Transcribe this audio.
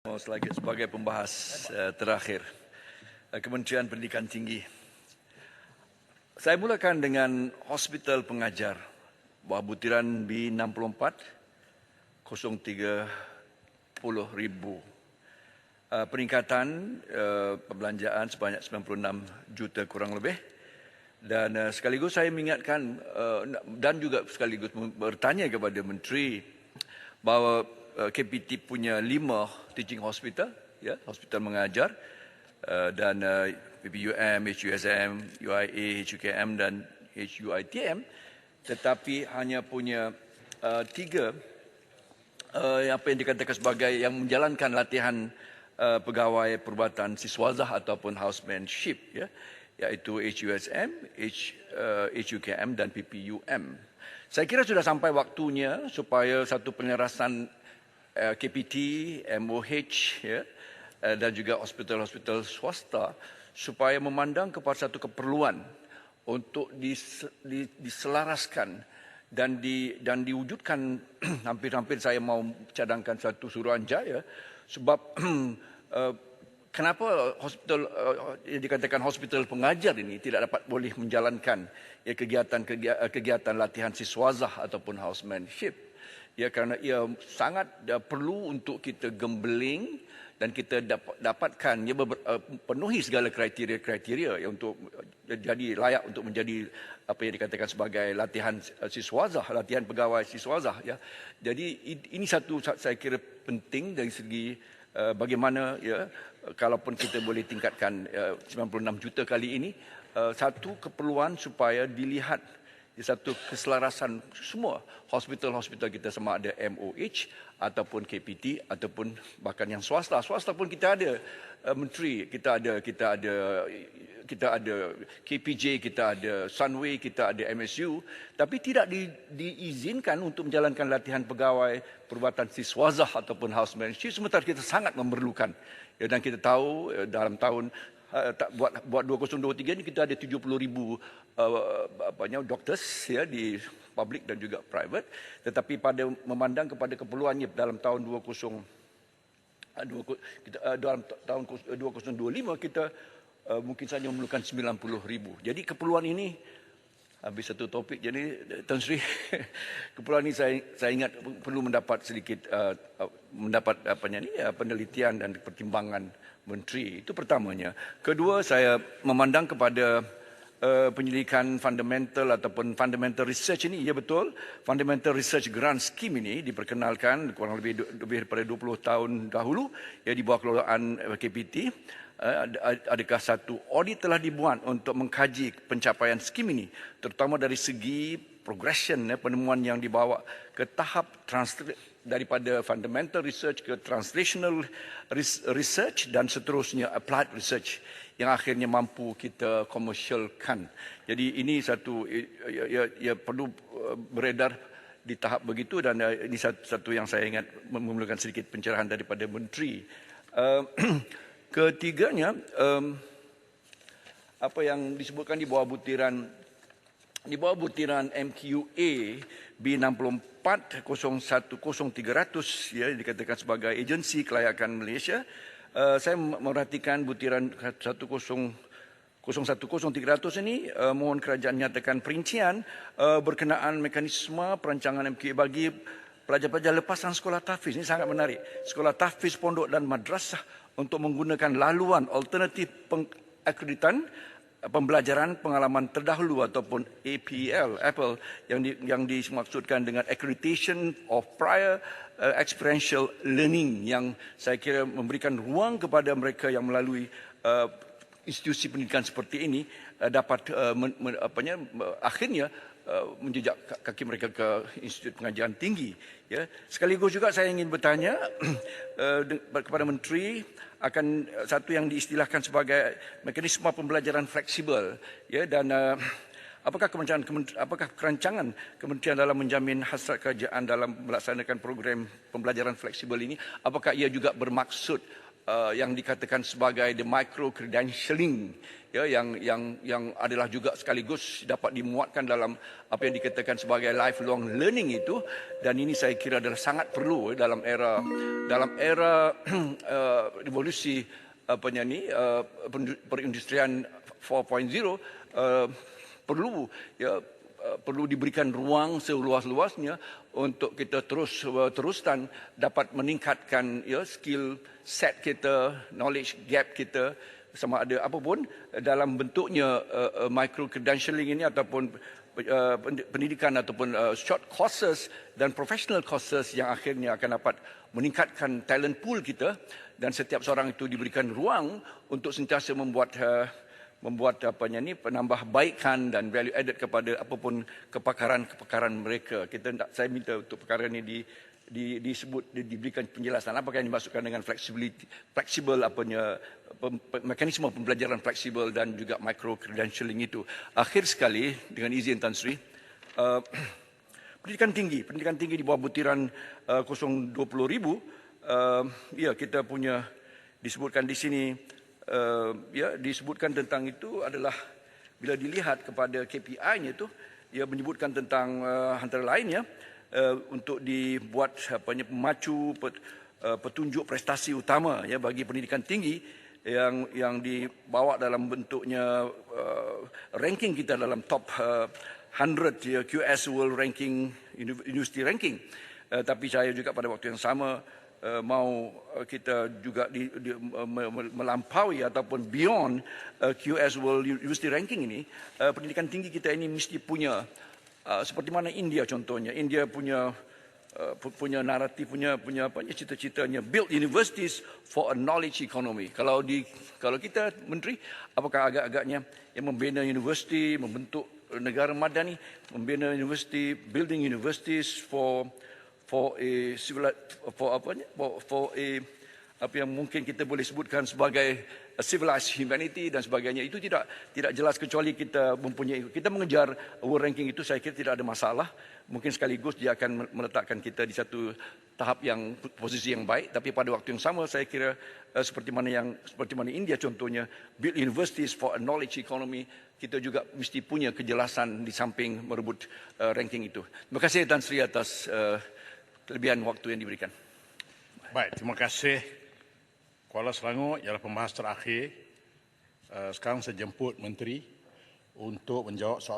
Sebagai pembahas terakhir Kementerian Pendidikan Tinggi. Saya mulakan dengan Hospital Pengajar Buah Butiran B64 030,000 peningkatan perbelanjaan sebanyak 96 juta kurang lebih. Dan sekaligus saya mengingatkan dan juga sekaligus bertanya kepada Menteri bahawa KPT punya 5 teaching hospital, ya, hospital mengajar, dan PPUM, HUSM, UIA, HUKM dan HUITM, tetapi hanya punya 3 apa yang dikatakan sebagai yang menjalankan latihan pegawai perubatan siswazah ataupun housemanship, ya, iaitu HUSM, HUKM dan PPUM. Saya kira sudah sampai waktunya supaya satu penyelarasan KPT, MOH, ya, dan juga hospital-hospital swasta supaya memandang kepada satu keperluan untuk diselaraskan dan diwujudkan. Hampir-hampir saya mau cadangkan satu suruhanjaya sebab kenapa hospital yang dikatakan hospital pengajar ini tidak dapat boleh menjalankan kegiatan latihan siswazah ataupun housemanship. Ya, kerana ia sangat perlu untuk kita gembeling dan kita dapatkan ia penuhi segala kriteria ya, untuk jadi layak untuk menjadi apa yang dikatakan sebagai latihan siswazah, latihan pegawai siswazah, ya. Jadi ini satu saya kira penting dari segi bagaimana, ya, kalaupun kita boleh tingkatkan 96 juta kali ini, satu keperluan supaya dilihat satu keselarasan semua hospital-hospital kita, sama ada MOH ataupun KPT ataupun bahkan yang swasta. Swasta pun kita ada menteri, kita ada KPJ, kita ada Sunway, kita ada MSU, tapi tidak diizinkan untuk menjalankan latihan pegawai perubatan siswazah ataupun housemanship, sementara kita sangat memerlukan. Ya, dan kita tahu dalam tahun buat 2023 ini kita ada 70,000 doctors, ya, di public dan juga private, tetapi pada memandang kepada keperluannya dalam tahun 2025 kita mungkin saja memerlukan 90,000. Jadi keperluan ini habis satu topik. Jadi Tan Sri, keperluan ini saya ingat perlu mendapat sedikit mendapat penelitian dan pertimbangan menteri. Itu pertamanya. Kedua, saya memandang kepada penyelidikan fundamental ataupun fundamental research ini. Ya, betul, fundamental research grant scheme ini diperkenalkan kurang lebih daripada 20 tahun dahulu, ya, di bawah kelolaan KPT. Adakah satu audit telah dibuat untuk mengkaji pencapaian skim ini, terutama dari segi progression, penemuan yang dibawa ke tahap daripada fundamental research ke translational research dan seterusnya applied research yang akhirnya mampu kita komersialkan. Jadi ini satu ia perlu beredar di tahap begitu, dan ini satu yang saya ingat memerlukan sedikit pencerahan daripada menteri. Ketiganya, apa yang disebutkan di bawah butiran MQA B64 010,300, ya, dikatakan sebagai agensi kelayakan Malaysia. Saya merhatikan butiran 010,300 ini, mohon kerajaan nyatakan perincian berkenaan mekanisme perancangan MQA bagi pelajar-pelajar lepasan sekolah tahfiz. Ini sangat menarik. Sekolah tahfiz, pondok dan madrasah untuk menggunakan laluan alternatif pengakreditan pembelajaran pengalaman terdahulu ataupun APL yang dimaksudkan dengan accreditation of prior experiential learning, yang saya kira memberikan ruang kepada mereka yang melalui institusi pendidikan seperti ini dapat akhirnya menjejak kaki mereka ke institut pengajian tinggi, ya. Sekaligus juga saya ingin bertanya kepada menteri akan satu yang diistilahkan sebagai mekanisme pembelajaran fleksibel, ya, dan apakah kerancangan kementerian dalam menjamin hasrat kerajaan dalam melaksanakan program pembelajaran fleksibel ini, apakah ia juga bermaksud yang dikatakan sebagai the micro credentialing, ya, yang adalah juga sekaligus dapat dimuatkan dalam apa yang dikatakan sebagai lifelong learning itu, dan ini saya kira adalah sangat perlu dalam era revolusi perindustrian 4.0, perlu perlu diberikan ruang seluas-luasnya untuk kita teruskan dapat meningkatkan skill set kita, knowledge gap kita, sama ada apa pun dalam bentuknya micro credentialing ini ataupun pendidikan ataupun short courses dan professional courses yang akhirnya akan dapat meningkatkan talent pool kita, dan setiap seorang itu diberikan ruang untuk sentiasa membuat penambahbaikan dan value added kepada apapun kepakaran mereka. Saya minta untuk perkara ini diberikan penjelasan apakah yang dimaksudkan dengan fleksibel mekanisme pembelajaran fleksibel dan juga micro credentialing itu. Akhir sekali, dengan izin Tan Sri, pendidikan tinggi di bawah butiran 020,000, ya, kita punya disebutkan di sini. Disebutkan tentang itu adalah bila dilihat kepada KPI-nya itu, ia menyebutkan tentang antara lainnya untuk dibuat pemacu petunjuk prestasi utama bagi pendidikan tinggi yang dibawa dalam bentuknya ranking kita dalam top 100 QS World Ranking, University Ranking. Tapi saya juga pada waktu yang sama mau kita juga melampaui ataupun beyond QS World University Ranking ini. Pendidikan tinggi kita ini mesti punya seperti mana India contohnya. India punya naratif, punya cita-citanya build universities for a knowledge economy. Kalau kita menteri, apakah agak-agaknya yang membina universiti, membentuk negara madani, membina universiti, building universities for apa yang mungkin kita boleh sebutkan sebagai civilized humanity dan sebagainya, itu tidak jelas kecuali kita mengejar world ranking itu. Saya kira tidak ada masalah. Mungkin sekaligus dia akan meletakkan kita di satu tahap yang posisi yang baik, tapi pada waktu yang sama saya kira seperti mana India contohnya build universities for a knowledge economy, kita juga mesti punya kejelasan di samping merebut ranking itu. Terima kasih Tan Sri atas kelebihan waktu yang diberikan. Baik, terima kasih. Kuala Selangor ialah pembahas terakhir. Sekarang saya jemput Menteri untuk menjawab soalan